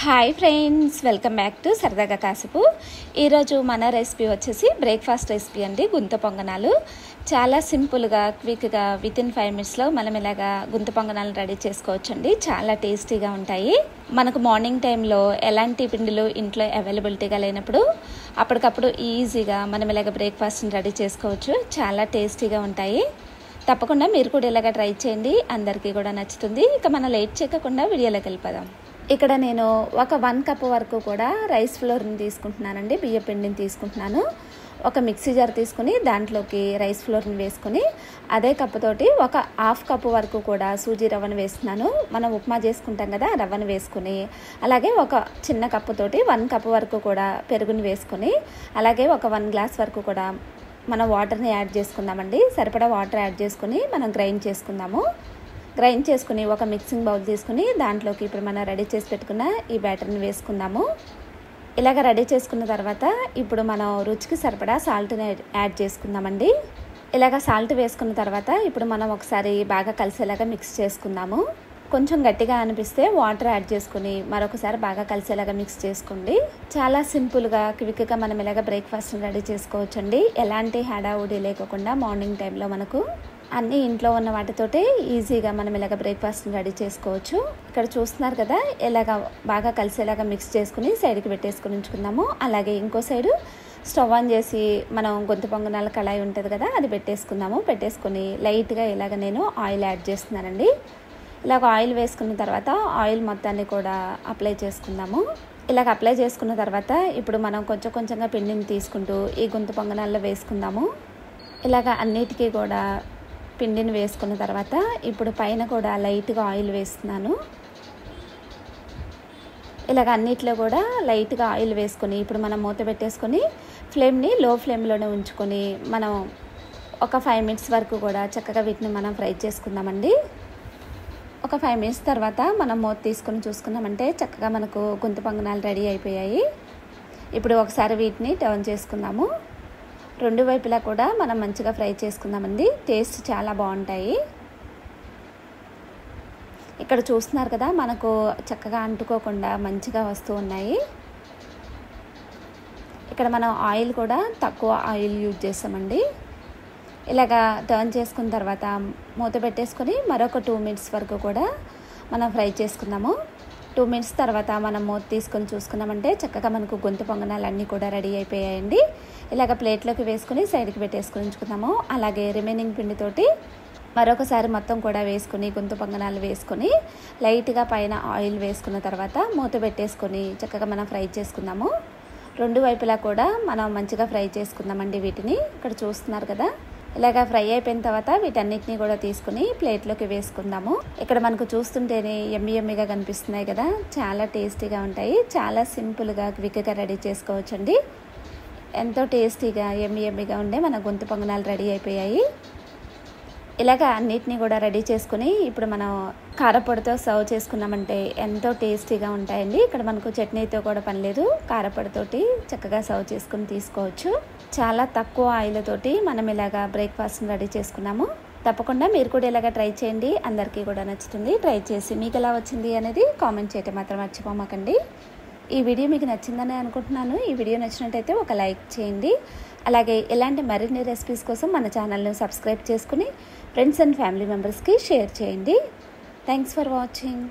Hi friends, welcome back to సరదాగా కాసేపు. ఈరోజు మన రెసిపీ వచ్చేసి బ్రేక్ఫాస్ట్ రెసిపీ అండి. గుంత పొంగనాలు చాలా సింపుల్గా, క్విక్గా వితిన్ 5 మినిట్స్లో మనం ఇలాగా గుంత పొంగనాలు రెడీ చేసుకోవచ్చండి. చాలా టేస్టీగా ఉంటాయి. మనకు మార్నింగ్ టైంలో ఎలాంటి పిండిలు ఇంట్లో అవైలబిలిటీగా లేనప్పుడు అప్పటికప్పుడు ఈజీగా మనం ఇలాగ బ్రేక్ఫాస్ట్ని రెడీ చేసుకోవచ్చు. చాలా టేస్టీగా ఉంటాయి. తప్పకుండా మీరు కూడా ఇలాగ ట్రై చేయండి, అందరికీ కూడా నచ్చుతుంది. ఇక మనం లేట్ చేయకుండా వీడియోలోకి వెళ్ళిపోదాం. ఇక్కడ నేను ఒక 1 కప్ వరకు కూడా రైస్ ఫ్లోర్ని తీసుకుంటున్నానండి, బియ్య పిండిని తీసుకుంటున్నాను. ఒక మిక్సీ జార్ తీసుకుని దాంట్లోకి రైస్ ఫ్లోర్ని వేసుకుని అదే కప్పుతోటి ఒక 1/2 కప్పు వరకు కూడా సూజీ రవ్వను వేస్తున్నాను. మనం ఉప్మా చేసుకుంటాం కదా, రవ్వను వేసుకుని అలాగే ఒక చిన్న కప్పుతోటి 1 కప్పు వరకు కూడా పెరుగుని వేసుకుని అలాగే ఒక 1 గ్లాస్ వరకు కూడా మనం వాటర్ని యాడ్ చేసుకుందామండి. సరిపడా వాటర్ యాడ్ చేసుకుని మనం గ్రైండ్ చేసుకుందాము. గ్రైండ్ చేసుకుని ఒక మిక్సింగ్ బౌల్ తీసుకుని దాంట్లోకి ఇప్పుడు మనం రెడీ చేసి పెట్టుకున్న ఈ బ్యాటర్ని వేసుకుందాము. ఇలాగ రెడీ చేసుకున్న తర్వాత ఇప్పుడు మనం రుచికి సరిపడా సాల్ట్ని యాడ్ చేసుకుందామండి. ఇలాగ సాల్ట్ వేసుకున్న తర్వాత ఇప్పుడు మనం ఒకసారి బాగా కలిసేలాగా మిక్స్ చేసుకుందాము. కొంచెం గట్టిగా అనిపిస్తే వాటర్ యాడ్ చేసుకుని మరొకసారి బాగా కలిసేలాగా మిక్స్ చేసుకోండి. చాలా సింపుల్గా, క్విక్గా మనం ఇలాగ బ్రేక్ఫాస్ట్ని రెడీ చేసుకోవచ్చండి. ఎలాంటి హడావుడి లేకుండా మార్నింగ్ టైంలో మనకు అన్నీ ఇంట్లో ఉన్న వాటితోటి ఈజీగా మనం ఇలాగ బ్రేక్ఫాస్ట్ని రెడీ చేసుకోవచ్చు. ఇక్కడ చూస్తున్నారు కదా, ఇలాగ బాగా కలిసేలాగా మిక్స్ చేసుకుని సైడ్కి పెట్టేసుకుని ఉంచుకుందాము. అలాగే ఇంకో సైడు స్టవ్ ఆన్ చేసి మనం గుంత పొంగనాల కళాయి ఉంటుంది కదా, అది పెట్టేసుకుందాము. పెట్టేసుకుని లైట్గా ఇలాగ నేను ఆయిల్ యాడ్ చేస్తున్నానండి. ఇలాగ ఆయిల్ వేసుకున్న తర్వాత ఆయిల్ మొత్తాన్ని కూడా అప్లై చేసుకుందాము. ఇలాగ అప్లై చేసుకున్న తర్వాత ఇప్పుడు మనం కొంచెం కొంచెంగా పిండిని తీసుకుంటూ ఈ గుంత పొంగనాల్లో వేసుకుందాము. ఇలాగ అన్నిటికీ కూడా పిండిని వేసుకున్న తర్వాత ఇప్పుడు పైన కూడా లైట్గా ఆయిల్ వేస్తున్నాను. ఇలాగ అన్నిట్లో కూడా లైట్గా ఆయిల్ వేసుకొని ఇప్పుడు మనం మూత పెట్టేసుకొని ఫ్లేమ్ని లో ఫ్లేమ్లోనే ఉంచుకొని మనం ఒక 5 మినిట్స్ వరకు కూడా చక్కగా వీటిని మనం ఫ్రై చేసుకుందామండి. ఒక 5 మినిట్స్ తర్వాత మనం మూత తీసుకొని చూసుకున్నామంటే చక్కగా మనకు గుంత పొంగనాలు రెడీ అయిపోయాయి. ఇప్పుడు ఒకసారి వీటిని టర్న్ చేసుకుందాము. 2 వైపులా కూడా మనం మంచిగా ఫ్రై చేసుకుందామండి. టేస్ట్ చాలా బాగుంటాయి. ఇక్కడ చూస్తున్నారు కదా, మనకు చక్కగా అంటుకోకుండా మంచిగా వస్తూ ఉన్నాయి. ఇక్కడ మనం ఆయిల్ కూడా తక్కువ ఆయిల్ యూజ్ చేస్తామండి. ఇలాగా టర్న్ చేసుకున్న తర్వాత మూత పెట్టేసుకొని మరొక 2 మినిట్స్ వరకు కూడా మనం ఫ్రై చేసుకుందాము. 2 మినిట్స్ తర్వాత మనం మూత తీసుకొని చూసుకున్నామంటే చక్కగా మనకు గుంత పొంగనాలు అన్నీ కూడా రెడీ అయిపోయాయండి. ఇలాగ ప్లేట్లోకి వేసుకుని సైడ్కి పెట్టేసుకుని ఉంచుకుందాము. అలాగే రిమైనింగ్ పిండితోటి మరొకసారి మొత్తం కూడా వేసుకుని గుంత పొంగనాలు వేసుకొని లైట్గా పైన ఆయిల్ వేసుకున్న తర్వాత మూత పెట్టేసుకొని చక్కగా మనం ఫ్రై చేసుకుందాము. 2 వైపులా కూడా మనం మంచిగా ఫ్రై చేసుకుందామండి వీటిని. ఇక్కడ చూస్తున్నారు కదా, ఇలాగ ఫ్రై అయిపోయిన తర్వాత వీటన్నిటిని కూడా తీసుకుని ప్లేట్లోకి వేసుకుందాము. ఇక్కడ మనకు చూస్తుంటేనే ఎమ్మిగా కనిపిస్తున్నాయి కదా, చాలా టేస్టీగా ఉంటాయి. చాలా సింపుల్గా, క్విక్గా రెడీ చేసుకోవచ్చండి. ఎంతో టేస్టీగా ఎమ్మిగా ఉండే మన గుంత పొంగనాలు రెడీ అయిపోయాయి. ఇలాగ అన్నిటినీ కూడా రెడీ చేసుకుని ఇప్పుడు మనం కారపొడితో సర్వ్ చేసుకున్నామంటే ఎంతో టేస్టీగా ఉంటాయండి. ఇక్కడ మనకు చట్నీతో కూడా పని లేదు, కారపొడితోటి చక్కగా సర్వ్ చేసుకుని తీసుకోవచ్చు. చాలా తక్కువ ఆయిల్ తోటి మనం ఇలాగా బ్రేక్ఫాస్ట్ని రెడీ చేసుకున్నాము. తప్పకుండా మీరు కూడా ఇలాగ ట్రై చేయండి, అందరికీ కూడా నచ్చుతుంది. ట్రై చేసి మీకు ఎలా వచ్చింది అనేది కామెంట్ చేయటం మాత్రం మర్చిపోమాకండి. ఈ వీడియో మీకు నచ్చిందని అనుకుంటున్నాను. ఈ వీడియో నచ్చినట్టయితే ఒక లైక్ చేయండి. అలాగే ఇలాంటి మరిన్ని రెసిపీస్ కోసం మన ఛానల్ని సబ్స్క్రైబ్ చేసుకుని ఫ్రెండ్స్ అండ్ ఫ్యామిలీ మెంబర్స్కి షేర్ చేయండి. Thanks for watching.